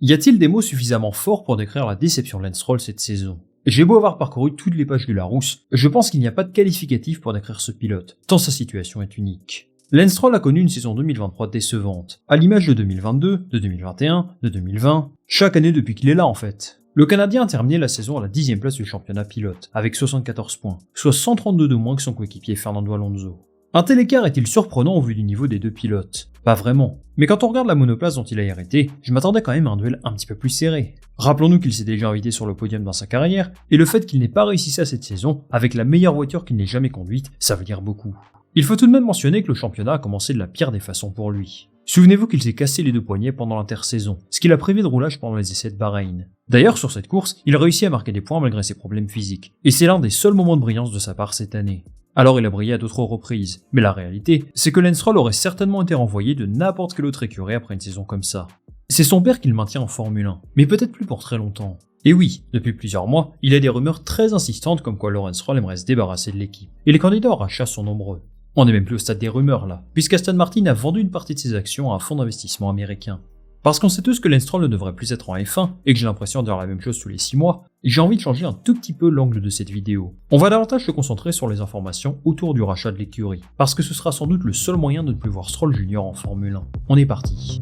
Y a-t-il des mots suffisamment forts pour décrire la déception de Lance Stroll cette saison? J'ai beau avoir parcouru toutes les pages du Larousse, je pense qu'il n'y a pas de qualificatif pour décrire ce pilote, tant sa situation est unique. Lance Stroll a connu une saison 2023 décevante, à l'image de 2022, de 2021, de 2020, chaque année depuis qu'il est là en fait. Le Canadien a terminé la saison à la 10e place du championnat pilote, avec 74 points, soit 132 de moins que son coéquipier Fernando Alonso. Un tel écart est-il surprenant au vu du niveau des deux pilotes? Pas vraiment. Mais quand on regarde la monoplace dont il a hérité, je m'attendais quand même à un duel un petit peu plus serré. Rappelons-nous qu'il s'est déjà invité sur le podium dans sa carrière, et le fait qu'il n'ait pas réussi ça cette saison, avec la meilleure voiture qu'il n'ait jamais conduite, ça veut dire beaucoup. Il faut tout de même mentionner que le championnat a commencé de la pire des façons pour lui. Souvenez-vous qu'il s'est cassé les deux poignets pendant l'intersaison, ce qui l'a privé de roulage pendant les essais de Bahreïn. D'ailleurs, sur cette course, il réussit à marquer des points malgré ses problèmes physiques, et c'est l'un des seuls moments de brillance de sa part cette année. Alors il a brillé à d'autres reprises, mais la réalité, c'est que Lance Stroll aurait certainement été renvoyé de n'importe quelle autre écurie après une saison comme ça. C'est son père qui le maintient en Formule 1, mais peut-être plus pour très longtemps. Et oui, depuis plusieurs mois, il y a des rumeurs très insistantes comme quoi Lance Stroll aimerait se débarrasser de l'équipe, et les candidats au rachat sont nombreux. On n'est même plus au stade des rumeurs là, puisqu'Aston Martin a vendu une partie de ses actions à un fonds d'investissement américain. Parce qu'on sait tous que Lance Stroll ne devrait plus être en F1 et que j'ai l'impression de dire la même chose tous les 6 mois, j'ai envie de changer un tout petit peu l'angle de cette vidéo. On va davantage se concentrer sur les informations autour du rachat de l'écurie, parce que ce sera sans doute le seul moyen de ne plus voir Stroll Junior en Formule 1. On est parti.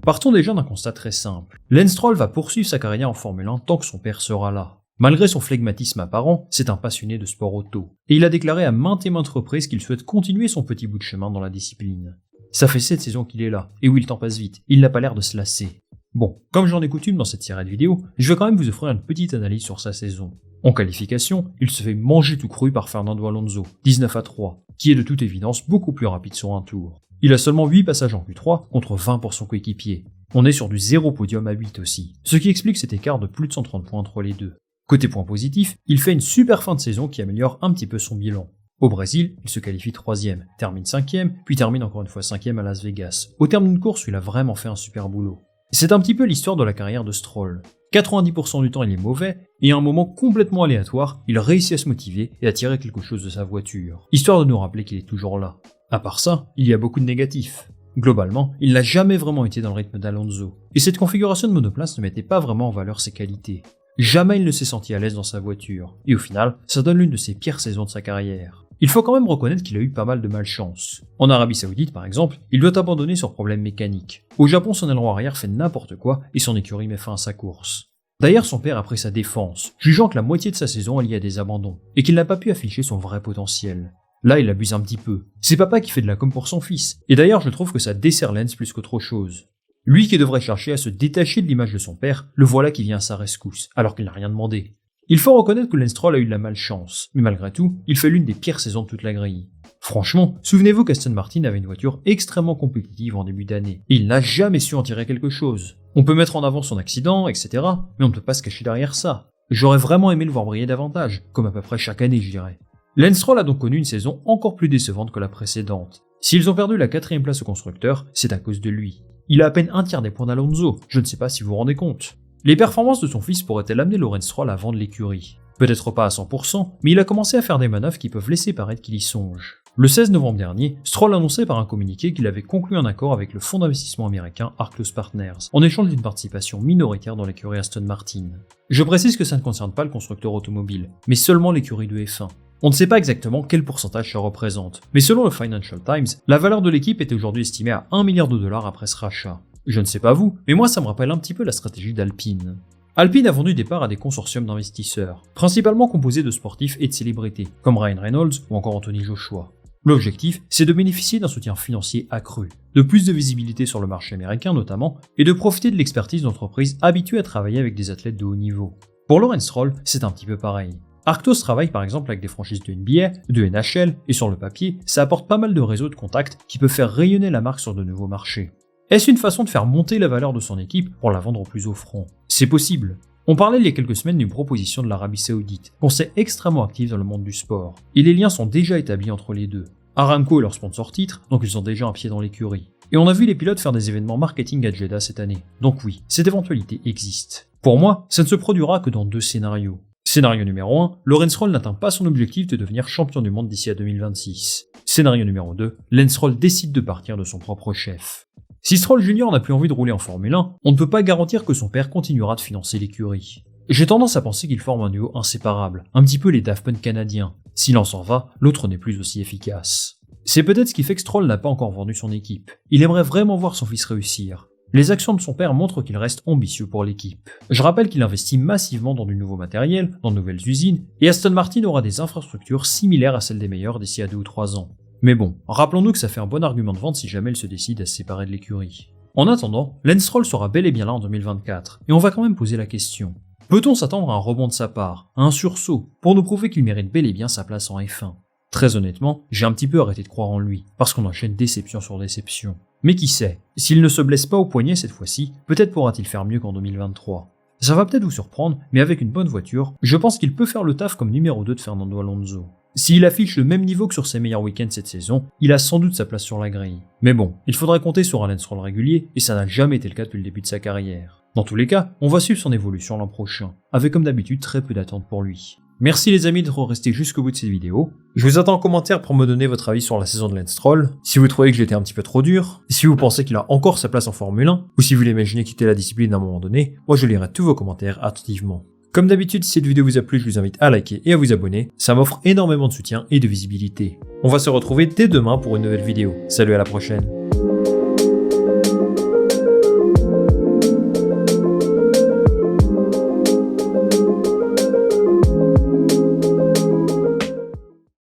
Partons déjà d'un constat très simple. Lance Stroll va poursuivre sa carrière en Formule 1 tant que son père sera là. Malgré son flegmatisme apparent, c'est un passionné de sport auto, et il a déclaré à maintes et maintes reprises qu'il souhaite continuer son petit bout de chemin dans la discipline. Ça fait 7 saisons qu'il est là, et oui, le temps passe vite, il n'a pas l'air de se lasser. Bon, comme j'en ai coutume dans cette série de vidéos, je vais quand même vous offrir une petite analyse sur sa saison. En qualification, il se fait manger tout cru par Fernando Alonso, 19-3, qui est de toute évidence beaucoup plus rapide sur un tour. Il a seulement 8 passages en Q3 contre 20 pour son coéquipier. On est sur du 0 podium à 8 aussi, ce qui explique cet écart de plus de 130 points entre les deux. Côté point positif, il fait une super fin de saison qui améliore un petit peu son bilan. Au Brésil, il se qualifie 3ème, termine 5ème, puis termine encore une fois 5ème à Las Vegas, au terme d'une course où il a vraiment fait un super boulot. C'est un petit peu l'histoire de la carrière de Stroll. 90% du temps il est mauvais, et à un moment complètement aléatoire, il réussit à se motiver et à tirer quelque chose de sa voiture, histoire de nous rappeler qu'il est toujours là. À part ça, il y a beaucoup de négatifs. Globalement, il n'a jamais vraiment été dans le rythme d'Alonso, et cette configuration de monoplace ne mettait pas vraiment en valeur ses qualités. Jamais il ne s'est senti à l'aise dans sa voiture, et au final, ça donne l'une de ses pires saisons de sa carrière. Il faut quand même reconnaître qu'il a eu pas mal de malchance. En Arabie Saoudite par exemple, il doit abandonner sur problème mécanique. Au Japon, son aileron arrière fait n'importe quoi et son écurie met fin à sa course. D'ailleurs, son père a pris sa défense, jugeant que la moitié de sa saison est liée à des abandons, et qu'il n'a pas pu afficher son vrai potentiel. Là, il abuse un petit peu. C'est papa qui fait de la com pour son fils, et d'ailleurs je trouve que ça dessert Lance plus qu'autre chose. Lui qui devrait chercher à se détacher de l'image de son père, le voilà qui vient à sa rescousse, alors qu'il n'a rien demandé. Il faut reconnaître que Lance Stroll a eu de la malchance, mais malgré tout, il fait l'une des pires saisons de toute la grille. Franchement, souvenez-vous qu'Aston Martin avait une voiture extrêmement compétitive en début d'année, et il n'a jamais su en tirer quelque chose. On peut mettre en avant son accident, etc., mais on ne peut pas se cacher derrière ça. J'aurais vraiment aimé le voir briller davantage, comme à peu près chaque année je dirais. Lance Stroll a donc connu une saison encore plus décevante que la précédente. S'ils ont perdu la 4ème place au constructeur, c'est à cause de lui. Il a à peine un tiers des points d'Alonso, je ne sais pas si vous vous rendez compte. Les performances de son fils pourraient-elles amener Lance Stroll à vendre l'écurie? Peut-être pas à 100%, mais il a commencé à faire des manœuvres qui peuvent laisser paraître qu'il y songe. Le 16 novembre dernier, Stroll annonçait par un communiqué qu'il avait conclu un accord avec le fonds d'investissement américain Arctos Partners, en échange d'une participation minoritaire dans l'écurie Aston Martin. Je précise que ça ne concerne pas le constructeur automobile, mais seulement l'écurie de F1. On ne sait pas exactement quel pourcentage ça représente, mais selon le Financial Times, la valeur de l'équipe est aujourd'hui estimée à 1 milliard de dollars après ce rachat. Je ne sais pas vous, mais moi ça me rappelle un petit peu la stratégie d'Alpine. Alpine a vendu des parts à des consortiums d'investisseurs, principalement composés de sportifs et de célébrités, comme Ryan Reynolds ou encore Anthony Joshua. L'objectif, c'est de bénéficier d'un soutien financier accru, de plus de visibilité sur le marché américain notamment, et de profiter de l'expertise d'entreprises habituées à travailler avec des athlètes de haut niveau. Pour Lance Stroll, c'est un petit peu pareil. Arctos travaille par exemple avec des franchises de NBA, de NHL, et sur le papier, ça apporte pas mal de réseaux de contacts qui peuvent faire rayonner la marque sur de nouveaux marchés. Est-ce une façon de faire monter la valeur de son équipe pour la vendre au plus offrant? C'est possible. On parlait il y a quelques semaines d'une proposition de l'Arabie Saoudite, qu'on sait extrêmement active dans le monde du sport, et les liens sont déjà établis entre les deux. Aramco est leur sponsor titre, donc ils ont déjà un pied dans l'écurie. Et on a vu les pilotes faire des événements marketing à Jeddah cette année, donc oui, cette éventualité existe. Pour moi, ça ne se produira que dans 2 scénarios. Scénario numéro 1, Lance Stroll n'atteint pas son objectif de devenir champion du monde d'ici à 2026. Scénario numéro 2, Lance Stroll décide de partir de son propre chef. Si Stroll Jr. n'a plus envie de rouler en Formule 1, on ne peut pas garantir que son père continuera de financer l'écurie. J'ai tendance à penser qu'ils forment un duo inséparable, un petit peu les Daft Punk canadiens. Si l'un s'en va, l'autre n'est plus aussi efficace. C'est peut-être ce qui fait que Stroll n'a pas encore vendu son équipe. Il aimerait vraiment voir son fils réussir. Les actions de son père montrent qu'il reste ambitieux pour l'équipe. Je rappelle qu'il investit massivement dans du nouveau matériel, dans de nouvelles usines, et Aston Martin aura des infrastructures similaires à celles des meilleurs d'ici à 2 ou 3 ans. Mais bon, rappelons-nous que ça fait un bon argument de vente si jamais elle se décide à se séparer de l'écurie. En attendant, Lance Stroll sera bel et bien là en 2024, et on va quand même poser la question. Peut-on s'attendre à un rebond de sa part, à un sursaut, pour nous prouver qu'il mérite bel et bien sa place en F1 ? Très honnêtement, j'ai un petit peu arrêté de croire en lui, parce qu'on enchaîne déception sur déception. Mais qui sait, s'il ne se blesse pas au poignet cette fois-ci, peut-être pourra-t-il faire mieux qu'en 2023. Ça va peut-être vous surprendre, mais avec une bonne voiture, je pense qu'il peut faire le taf comme numéro 2 de Fernando Alonso. S'il affiche le même niveau que sur ses meilleurs week-ends cette saison, il a sans doute sa place sur la grille. Mais bon, il faudrait compter sur un Lance Stroll régulier, et ça n'a jamais été le cas depuis le début de sa carrière. Dans tous les cas, on va suivre son évolution l'an prochain, avec comme d'habitude très peu d'attente pour lui. Merci les amis d'être restés jusqu'au bout de cette vidéo. Je vous attends en commentaire pour me donner votre avis sur la saison de Lance Stroll, si vous trouvez que j'étais un petit peu trop dur, si vous pensez qu'il a encore sa place en Formule 1, ou si vous l'imaginez quitter la discipline à un moment donné, moi je lirai tous vos commentaires attentivement. Comme d'habitude, si cette vidéo vous a plu, je vous invite à liker et à vous abonner, ça m'offre énormément de soutien et de visibilité. On va se retrouver dès demain pour une nouvelle vidéo. Salut, à la prochaine.